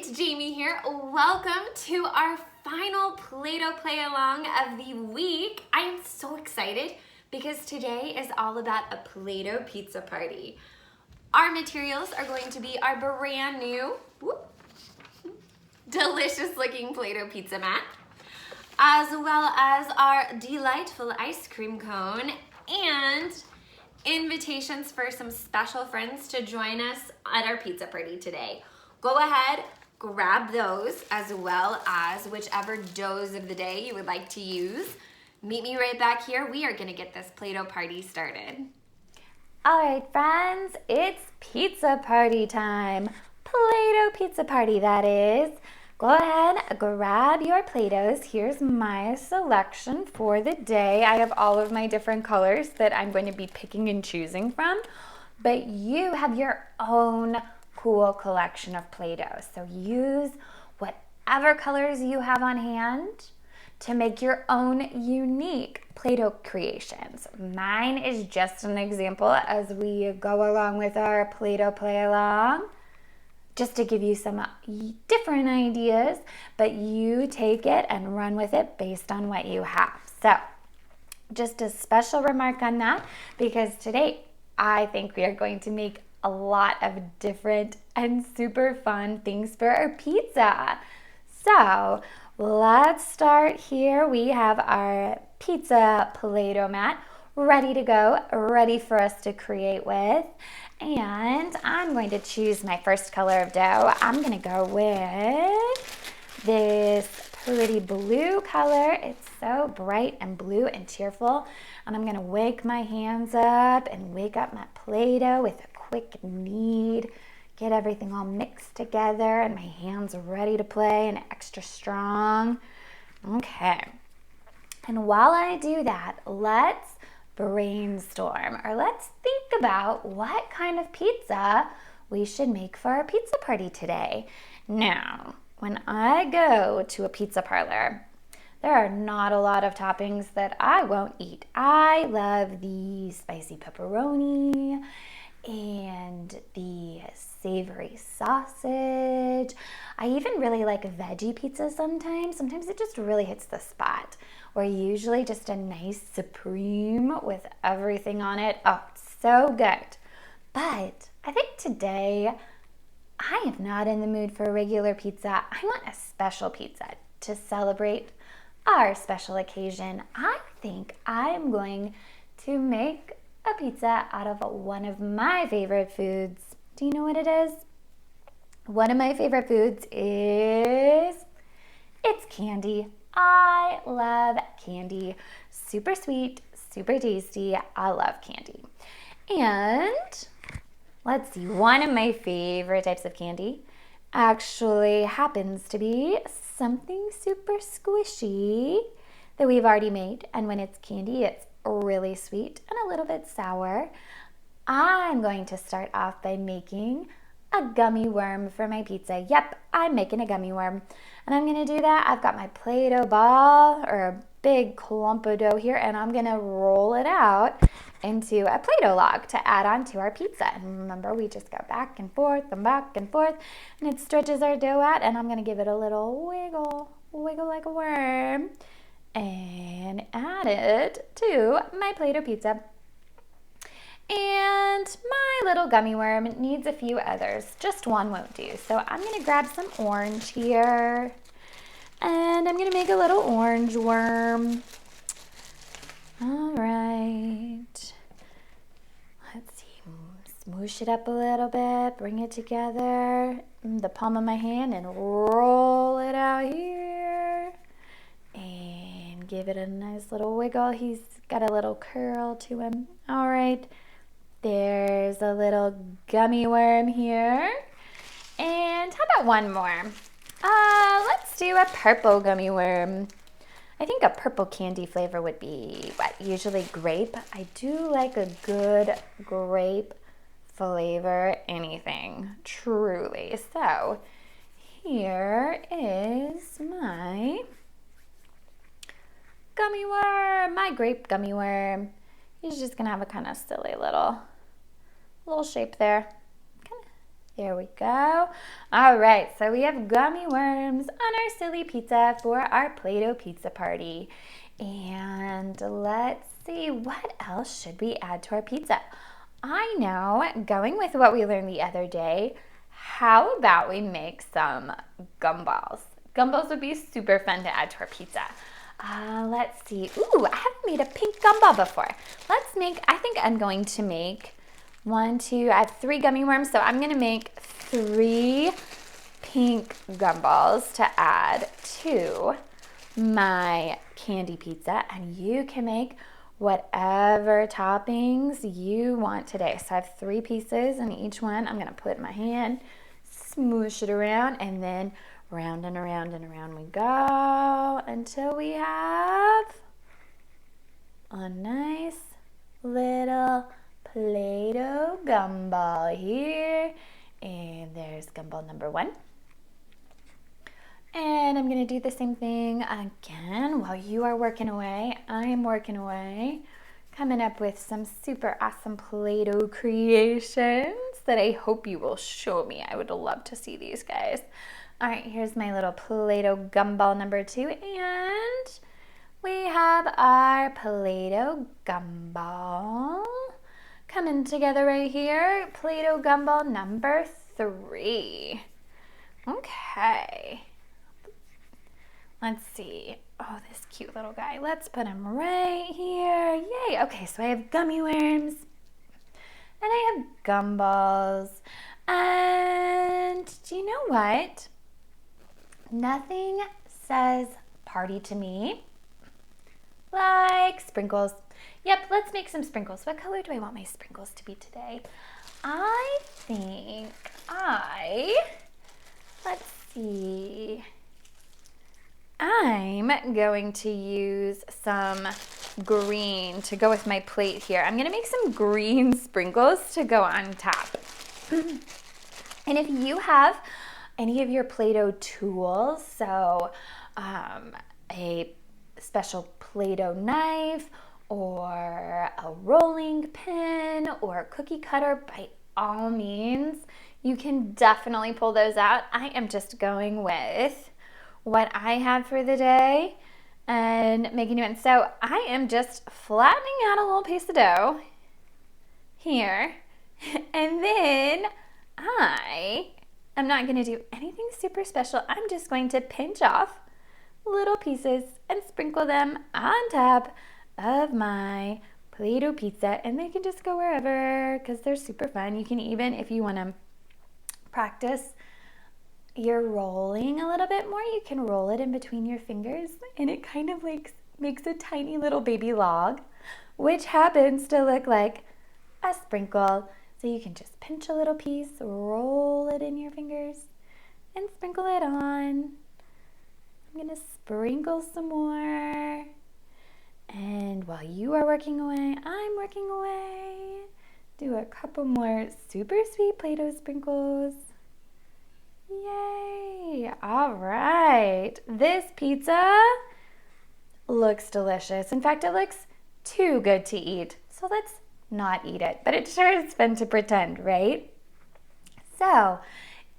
it's Jamie here. Welcome to our final Play-Doh play along of the week. I am so excited because today is all about a Play-Doh pizza party. Our materials are going to be our brand new, delicious looking Play-Doh pizza mat, as well as our delightful ice cream cone and invitations for some special friends to join us at our pizza party today. Go ahead, grab those as well as whichever doughs of the day you would like to use. Meet me right back here. We are gonna get this Play-Doh party started. All right, friends, it's pizza party time. Play-Doh pizza party, that is. Go ahead, grab your Play-Dohs. Here's my selection for the day. I have all of my different colors that I'm going to be picking and choosing from, but you have your own cool collection of Play-Doh. So use whatever colors you have on hand to make your own unique Play-Doh creations. Mine is just an example as we go along with our Play-Doh play along, just to give you some different ideas, but you take it and run with it based on what you have. So just a special remark on that, because today I think we are going to make a lot of different and super fun things for our pizza. So let's start here. We have our pizza Play-Doh mat ready to go, ready for us to create with. And I'm going to choose my first color of dough. I'm going to go with this pretty blue color. It's so bright and blue and cheerful. And I'm going to wake my hands up and wake up my Play-Doh with a quick knead. Get everything all mixed together and my hands are ready to play and extra strong. Okay. And while I do that, let's brainstorm, or let's think about what kind of pizza we should make for our pizza party today. Now, when I go to a pizza parlor, there are not a lot of toppings that I won't eat. I love the spicy pepperoni and the savory sausage. I even really like veggie pizza sometimes. Sometimes it just really hits the spot. Or usually just a nice supreme with everything on it. Oh, it's so good. But I think today I am not in the mood for a regular pizza. I want a special pizza to celebrate our special occasion. I think I'm going to make a pizza out of one of my favorite foods. Do you know what it is? One of my favorite foods it's candy. I love candy. Super sweet, super tasty. I love candy. And let's see, one of my favorite types of candy actually happens to be something super squishy that we've already made. And when it's candy, it's really sweet and a little bit sour. I'm going to start off by making a gummy worm for my pizza. Yep, I'm making a gummy worm. And I'm going to do that. I've got my Play-Doh ball, or a big clump of dough here, and I'm going to roll it out into a Play-Doh log to add on to our pizza. And remember, we just go back and forth, and it stretches our dough out, and I'm going to give it a little wiggle like a worm, and add it to my Play-Doh pizza. And my little gummy worm needs a few others. Just one won't do. So I'm going to grab some orange here. And I'm going to make a little orange worm. All right. Let's see. Smoosh it up a little bit. Bring it together in the palm of my hand and roll it out here. And give it a nice little wiggle. He's got a little curl to him. All right. There's a little gummy worm here. And how about one more? Let's do a purple gummy worm. I think a purple candy flavor would be, usually grape. I do like a good grape flavor, anything, truly. So here is my gummy worm, my grape gummy worm. He's just gonna have a kind of silly little shape there. There we go. All right, so we have gummy worms on our silly pizza for our Play-Doh pizza party. And let's see, what else should we add to our pizza? I know, going with what we learned the other day, how about we make some gumballs? Gumballs would be super fun to add to our pizza. Let's see. Ooh, I haven't made a pink gumball before. I think I'm going to make I have 3 gummy worms, so I'm going to make 3 pink gumballs to add to my candy pizza, and you can make whatever toppings you want today. So I have 3 pieces, and each one I'm going to put in my hand, smoosh it around, and then round and around and around we go until we have a nice little Play-Doh gumball here. And there's gumball number 1. And I'm going to do the same thing again while you are working away. I am working away, coming up with some super awesome Play-Doh creations that I hope you will show me. I would love to see these guys. All right, here's my little Play-Doh gumball number 2, and we have our Play-Doh gumball coming together right here. Play-Doh gumball number 3. Okay. Let's see. Oh, this cute little guy. Let's put him right here. Yay. Okay, so I have gummy worms, and I have gumballs. And do you know what? Nothing says party to me like sprinkles. Yep, let's make some sprinkles. What color do I want my sprinkles to be today? Let's see. I'm going to use some green to go with my plate here. I'm going to make some green sprinkles to go on top. And if you have any of your Play-Doh tools, so a special Play-Doh knife or a rolling pin or a cookie cutter, by all means, you can definitely pull those out. I am just going with what I have for the day and making new ones. So I am just flattening out a little piece of dough here, and then I'm not going to do anything super special. I'm just going to pinch off little pieces and sprinkle them on top of my Play-Doh pizza, and they can just go wherever because they're super fun. You can even, if you want to practice your rolling a little bit more, you can roll it in between your fingers, and it kind of like makes a tiny little baby log, which happens to look like a sprinkle. So you can just pinch a little piece, roll it in your fingers, and sprinkle it on. I'm going to sprinkle some more. And while you are working away, I'm working away. Do a couple more super sweet Play-Doh sprinkles. Yay! All right. This pizza looks delicious. In fact, it looks too good to eat. So let's not eat it. But it sure is fun to pretend, right? So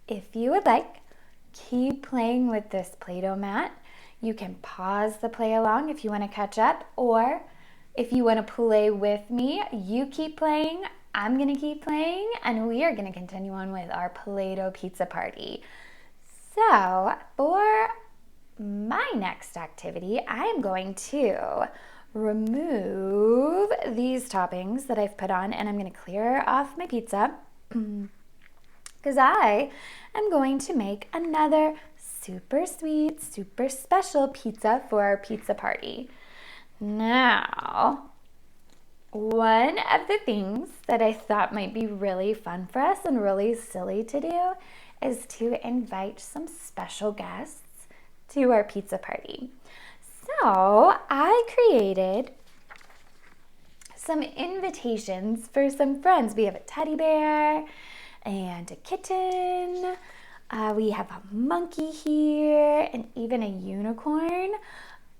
if you would like, keep playing with this Play-Doh mat. You can pause the play along if you want to catch up, or if you want to play with me, you keep playing, I'm going to keep playing, and we are going to continue on with our Play-Doh pizza party. So for my next activity, I'm going to remove these toppings that I've put on, and I'm going to clear off my pizza because I am going to make another super sweet, super special pizza for our pizza party. Now, one of the things that I thought might be really fun for us and really silly to do is to invite some special guests to our pizza party. So I created some invitations for some friends. We have a teddy bear and a kitten. We have a monkey here and even a unicorn.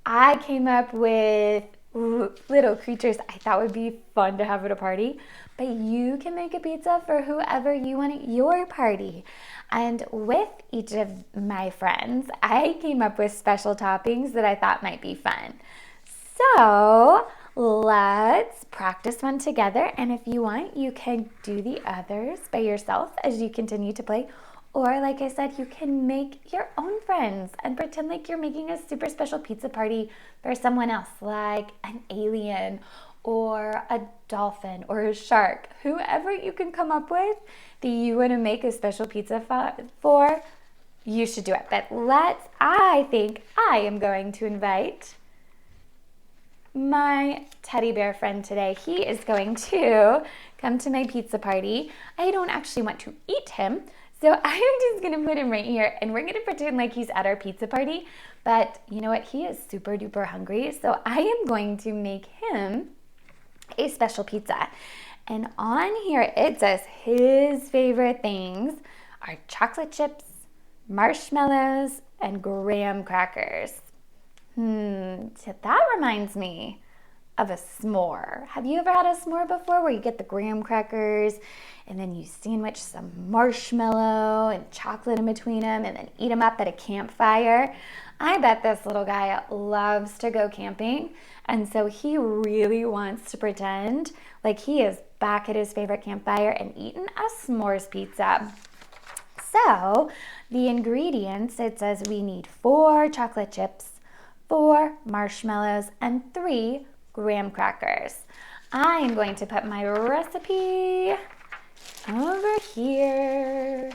I came up with little creatures I thought would be fun to have at a party. But you can make a pizza for whoever you want at your party. And with each of my friends, I came up with special toppings that I thought might be fun. So let's practice one together. And if you want, you can do the others by yourself as you continue to play. Or like I said, you can make your own friends and pretend like you're making a super special pizza party for someone else, like an alien or a dolphin or a shark. Whoever you can come up with that you want to make a special pizza for, you should do it. But I think I am going to invite my teddy bear friend today. He is going to come to my pizza party. I don't actually want to eat him, so I'm just going to put him right here, and we're going to pretend like he's at our pizza party. But you know what? He is super duper hungry, so I am going to make him a special pizza. And on here it says his favorite things are chocolate chips, marshmallows, and graham crackers. So that reminds me of a s'more. Have you ever had a s'more before where you get the graham crackers and then you sandwich some marshmallow and chocolate in between them and then eat them up at a campfire? I bet this little guy loves to go camping, and so he really wants to pretend like he is back at his favorite campfire and eating a s'mores pizza. So the ingredients, it says we need 4 chocolate chips, 4 marshmallows, and 3 graham crackers. I am going to put my recipe over here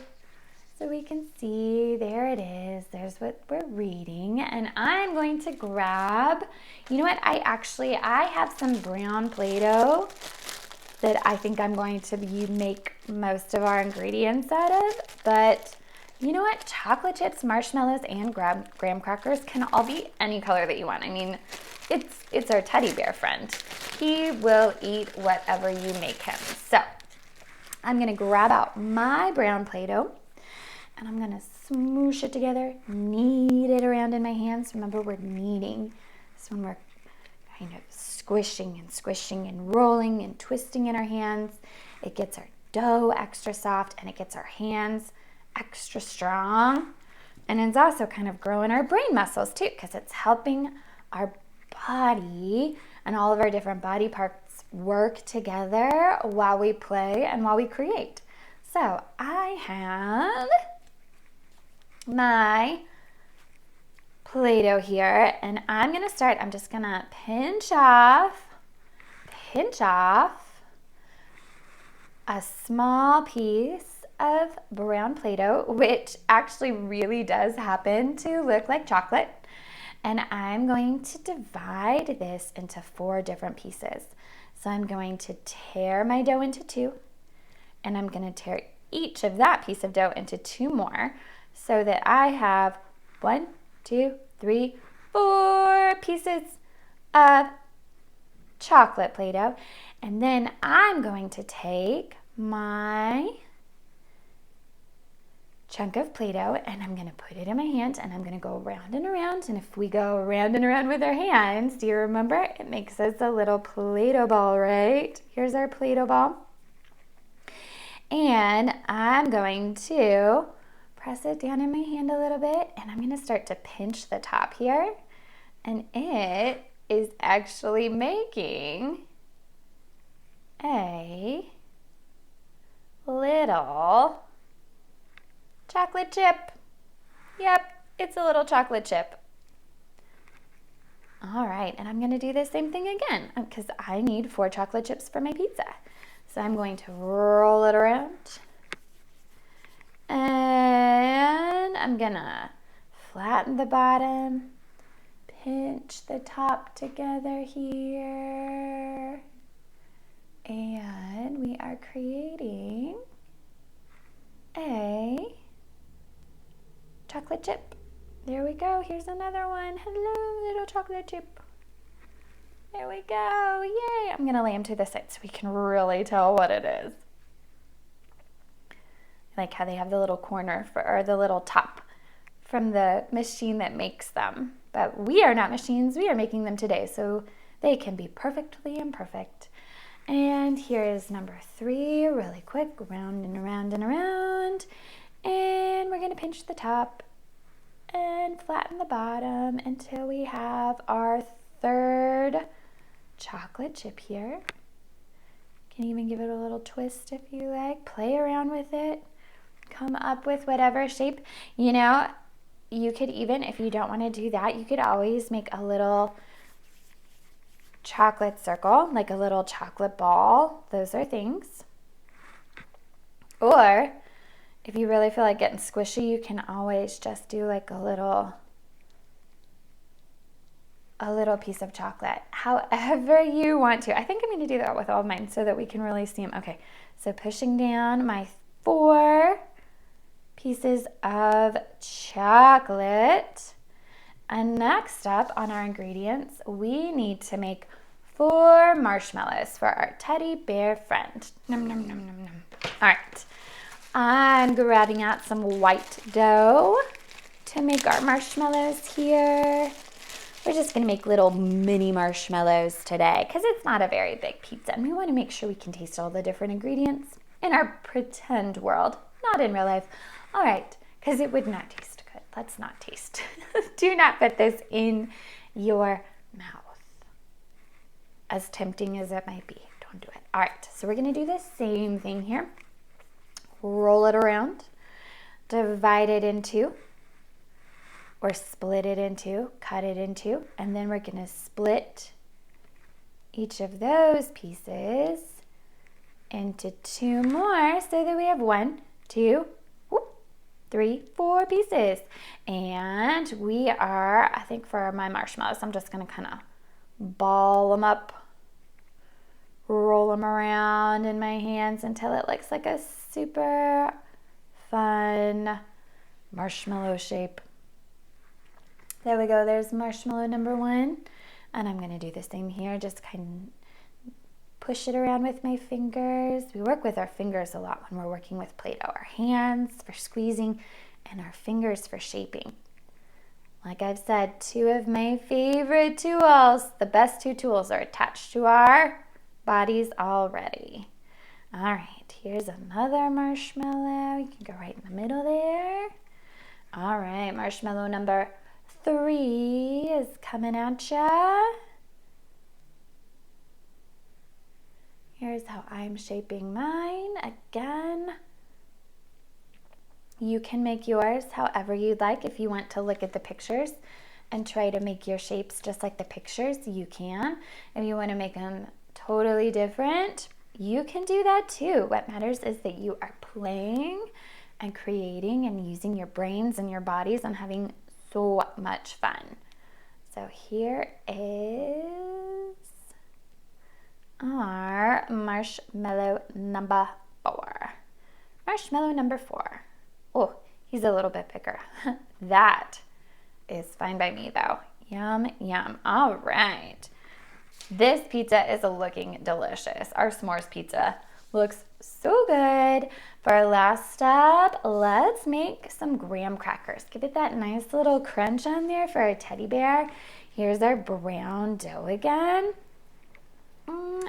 so we can see. There it is. There's what we're reading. And I'm going to grab, you know what? I have some brown Play-Doh that I think I'm going to make most of our ingredients out of. But you know what? Chocolate chips, marshmallows, and graham crackers can all be any color that you want. I mean, it's our teddy bear friend. He will eat whatever you make him. So I'm going to grab out my brown Play-Doh and I'm going to smoosh it together, knead it around in my hands. Remember, we're kneading. So when we're kind of squishing and rolling and twisting in our hands, it gets our dough extra soft and it gets our hands extra strong. And it's also kind of growing our brain muscles too, because it's helping our body and all of our different body parts work together while we play and while we create. So I have my Play-Doh here, and I'm going to start. I'm just going to pinch off a small piece of brown Play-Doh, which actually really does happen to look like chocolate. And I'm going to divide this into 4 different pieces. So I'm going to tear my dough into 2, and I'm going to tear each of that piece of dough into 2 more, so that I have 1, 2, 3, 4 pieces of chocolate Play-Doh. And then I'm going to take my chunk of Play-Doh and I'm going to put it in my hand and I'm going to go around and around. And if we go around and around with our hands, do you remember? It makes us a little Play-Doh ball, right? Here's our Play-Doh ball. And I'm going to press it down in my hand a little bit and I'm going to start to pinch the top here. And it is actually making a little chocolate chip. Yep, it's a little chocolate chip. All right, and I'm going to do the same thing again because I need 4 chocolate chips for my pizza. So I'm going to roll it around. And I'm going to flatten the bottom, pinch the top together here. And we are creating a chocolate chip. There we go. Here's another one. Hello, little chocolate chip. There we go. Yay. I'm going to lay them to the side so we can really tell what it is. I like how they have the little corner or the little top from the machine that makes them. But we are not machines. We are making them today. So They can be perfectly imperfect. And here is number 3, really quick, around and around and around. And we're gonna pinch the top and flatten the bottom until we have our 3rd chocolate chip here. You can even give it a little twist if you like. Play around with it. Come up with whatever shape. You know, you could even, if you don't want to do that, you could always make a little chocolate circle, like a little chocolate ball. Those are things. Or if you really feel like getting squishy, you can always just do like a little piece of chocolate. However you want to. I think I'm going to do that with all of mine so that we can really see them. Okay, so pushing down my 4 pieces of chocolate. And next up on our ingredients, we need to make 4 marshmallows for our teddy bear friend. Nom, nom, nom, nom, nom. All right, I'm grabbing out some white dough to make our marshmallows here. We're just gonna make little mini marshmallows today because it's not a very big pizza and we wanna make sure we can taste all the different ingredients in our pretend world, not in real life. All right, because it would not taste good. Let's not taste. Do not put this in your mouth. As tempting as it might be, don't do it. All right, so we're gonna do the same thing here. Roll it around, divide it in 2, or split it in 2, cut it in 2, and then we're gonna split each of those pieces into 2 more so that we have 1, 2, 3, 4 pieces. And we are, I think for my marshmallows, I'm just gonna kind of ball them up, roll them around in my hands until it looks like a super fun marshmallow shape. There we go, there's marshmallow number 1. And I'm gonna do the same here, just kind of push it around with my fingers. We work with our fingers a lot when we're working with Play-Doh. Our hands for squeezing and our fingers for shaping. Like I've said, 2 of my favorite tools, the best 2 tools are attached to our bodies already. All right, here's another marshmallow. You can go right in the middle there. All right, marshmallow number 3 is coming at ya. Here's how I'm shaping mine. Again, you can make yours however you'd like. If you want to look at the pictures and try to make your shapes just like the pictures, you can. If you want to make them totally different, you can do that too. What matters is that you are playing and creating and using your brains and your bodies and having so much fun. So here is our marshmallow number 4. Marshmallow number 4. Oh, he's a little bit bigger. That is fine by me though. Yum, yum. All right. This pizza is looking delicious. Our Smores Pizza looks so good. For our last step, let's make some graham crackers. Give it that nice little crunch on there for our teddy bear. Here's our brown dough again.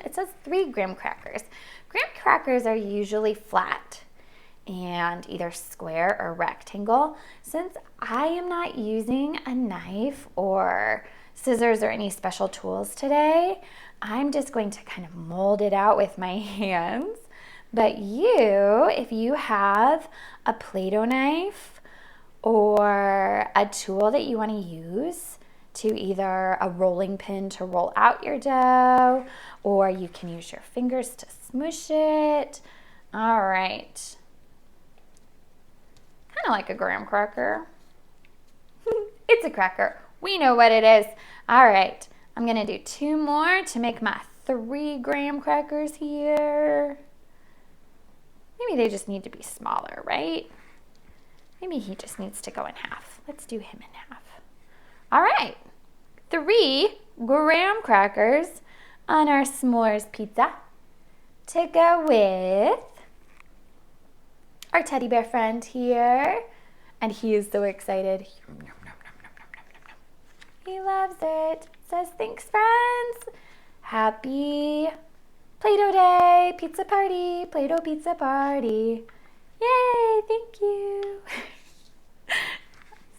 It says 3 graham crackers. Graham crackers are usually flat and either square or rectangle. Since I am not using a knife or scissors or any special tools today, I'm just going to kind of mold it out with my hands. But you, if you have a Play-Doh knife or a tool that you want to use to either a rolling pin to roll out your dough, or you can use your fingers to smush it. All right. Kind of like a graham cracker. It's a cracker. We know what it is. All right. I'm going to do 2 more to make my 3 graham crackers here. Maybe they just need to be smaller, right? Maybe he just needs to go in half. Let's do him in half. All right. 3 graham crackers on our S'mores pizza to go with our teddy bear friend here. And he is so excited. He loves it. Says, thanks, friends. Happy Play-Doh Day, pizza party, Play-Doh pizza party. Yay, thank you.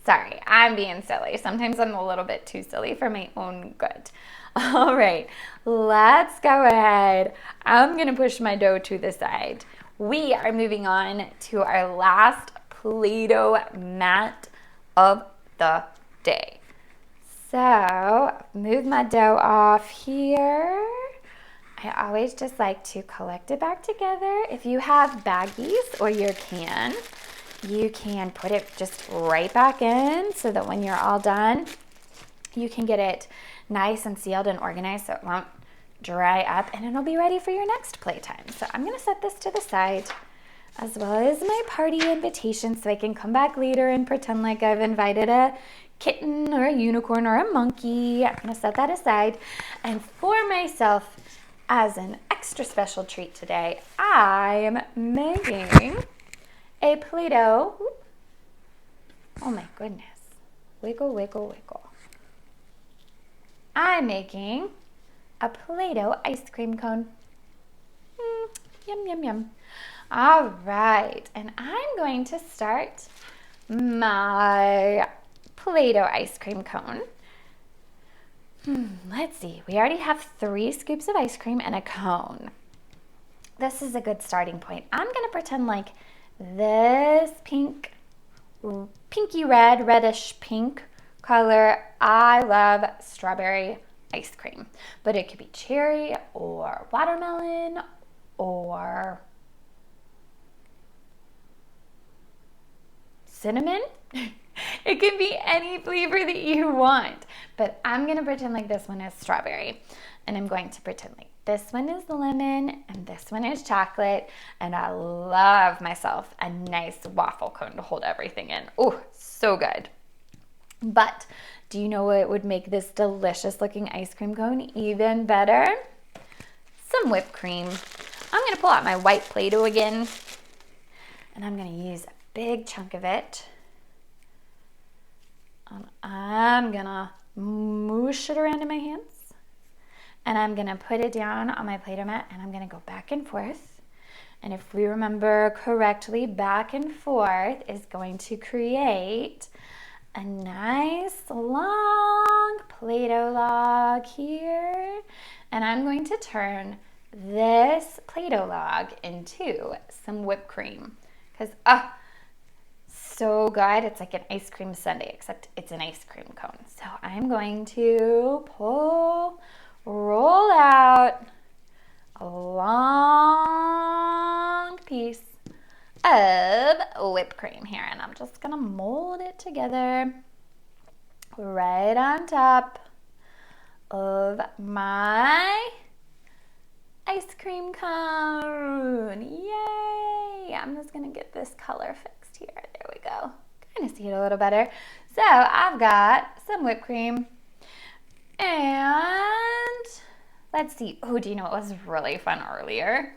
Sorry, I'm being silly. Sometimes I'm a little bit too silly for my own good. All right, let's go ahead. I'm going to push my dough to the side. We are moving on to our last Play-Doh mat of the day. So, move my dough off here. I always just like to collect it back together. If you have baggies or your can, you can put it just right back in so that when you're all done, you can get it nice and sealed and organized so it won't dry up and it'll be ready for your next playtime. So I'm going to set this to the side as well as my party invitation so I can come back later and pretend like I've invited a kitten or a unicorn or a monkey. I'm going to set that aside. And for myself, as an extra special treat today, I'm making a Play-Doh. Oh my goodness. Wiggle, wiggle, wiggle. I'm making a Play-Doh ice cream cone. Yum, yum, yum. All right, and I'm going to start my Play-Doh ice cream cone. Let's see, we already have 3 scoops of ice cream and a cone. This is a good starting point. I'm gonna pretend like this pinky red, reddish pink color. I love strawberry ice cream, but it could be cherry or watermelon or cinnamon. It can be any flavor that you want, but I'm gonna pretend like this one is strawberry, and I'm going to pretend like this one is lemon and this one is chocolate, and I love myself a nice waffle cone to hold everything in. Oh, so good. But do you know what would make this delicious looking ice cream cone even better? Some whipped cream. I'm gonna pull out my white Play-Doh again, and I'm gonna use a big chunk of it. I'm gonna moosh it around in my hands, and I'm gonna put it down on my Play-Doh mat, and I'm gonna go back and forth. And if we remember correctly, back and forth is going to create a nice long Play-Doh log here. And I'm going to turn this Play-Doh log into some whipped cream because, so good. It's like an ice cream sundae, except it's an ice cream cone. So I'm going to roll out a long piece of whipped cream here, and I'm just gonna mold it together right on top of my ice cream cone. Yay! I'm just gonna get this color fixed here. There we go. Kind of see it a little better. So I've got some whipped cream, and let's see. Oh, do you know what was really fun earlier?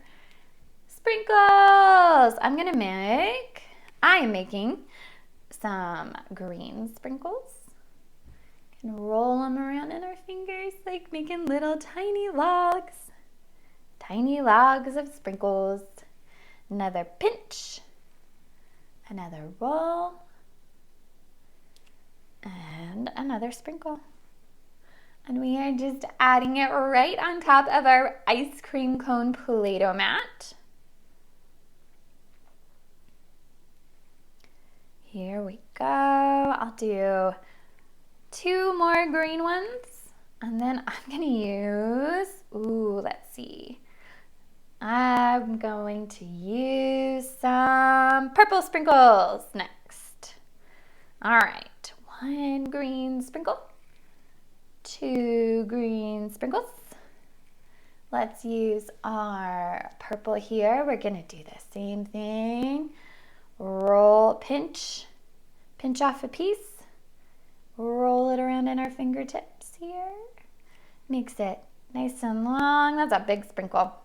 Sprinkles! I am making some green sprinkles. Can roll them around in our fingers like making little tiny logs. Tiny logs of sprinkles. Another pinch. Another roll. And another sprinkle. And we are just adding it right on top of our ice cream cone Play-Doh mat. Here we go. I'll do 2 more green ones, and then I'm gonna use, let's see. I'm going to use some purple sprinkles next. All right, 1 green sprinkle, 2 green sprinkles. Let's use our purple here. We're gonna do the same thing. Roll, pinch off a piece, roll it around in our fingertips here. Makes it nice and long. That's a big sprinkle,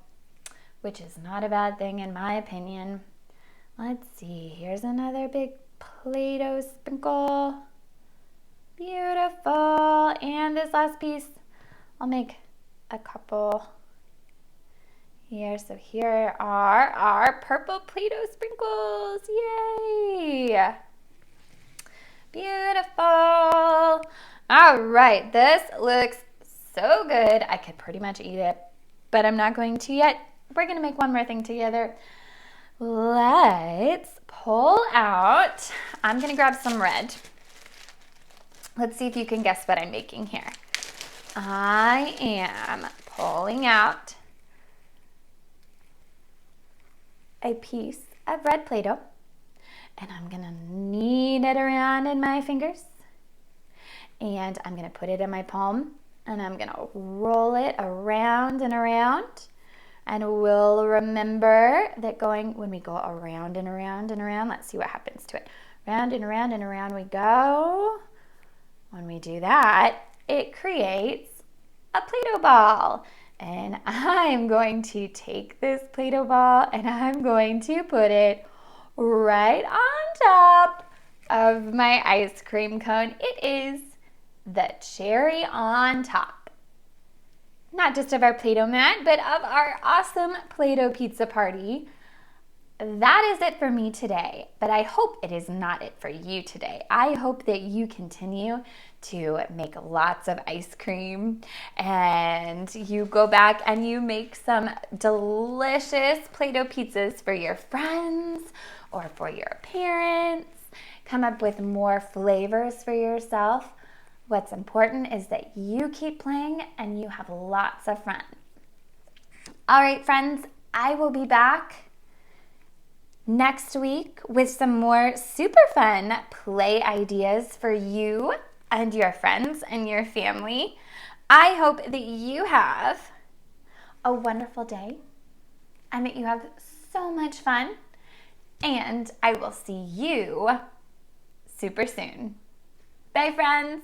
which is not a bad thing in my opinion. Let's see, here's another big Play-Doh sprinkle. Beautiful. And this last piece, I'll make a couple here. So here are our purple Play-Doh sprinkles. Yay! Beautiful. All right, this looks so good. I could pretty much eat it, but I'm not going to yet. We're going to make one more thing together. Let's pull out. I'm going to grab some red. Let's see if you can guess what I'm making here. I am pulling out a piece of red Play-Doh, and I'm going to knead it around in my fingers, and I'm going to put it in my palm, and I'm going to roll it around and around. And we'll remember that when we go around and around and around, let's see what happens to it. Round and around and around we go. When we do that, it creates a Play-Doh ball. And I'm going to take this Play-Doh ball and I'm going to put it right on top of my ice cream cone. It is the cherry on top. Not just of our Play-Doh mat, but of our awesome Play-Doh pizza party. That is it for me today, but I hope it is not it for you today. I hope that you continue to make lots of ice cream and you go back and you make some delicious Play-Doh pizzas for your friends or for your parents. Come up with more flavors for yourself. What's important is that you keep playing and you have lots of fun. All right, friends, I will be back next week with some more super fun play ideas for you and your friends and your family. I hope that you have a wonderful day and that you have so much fun. And I will see you super soon. Bye, friends.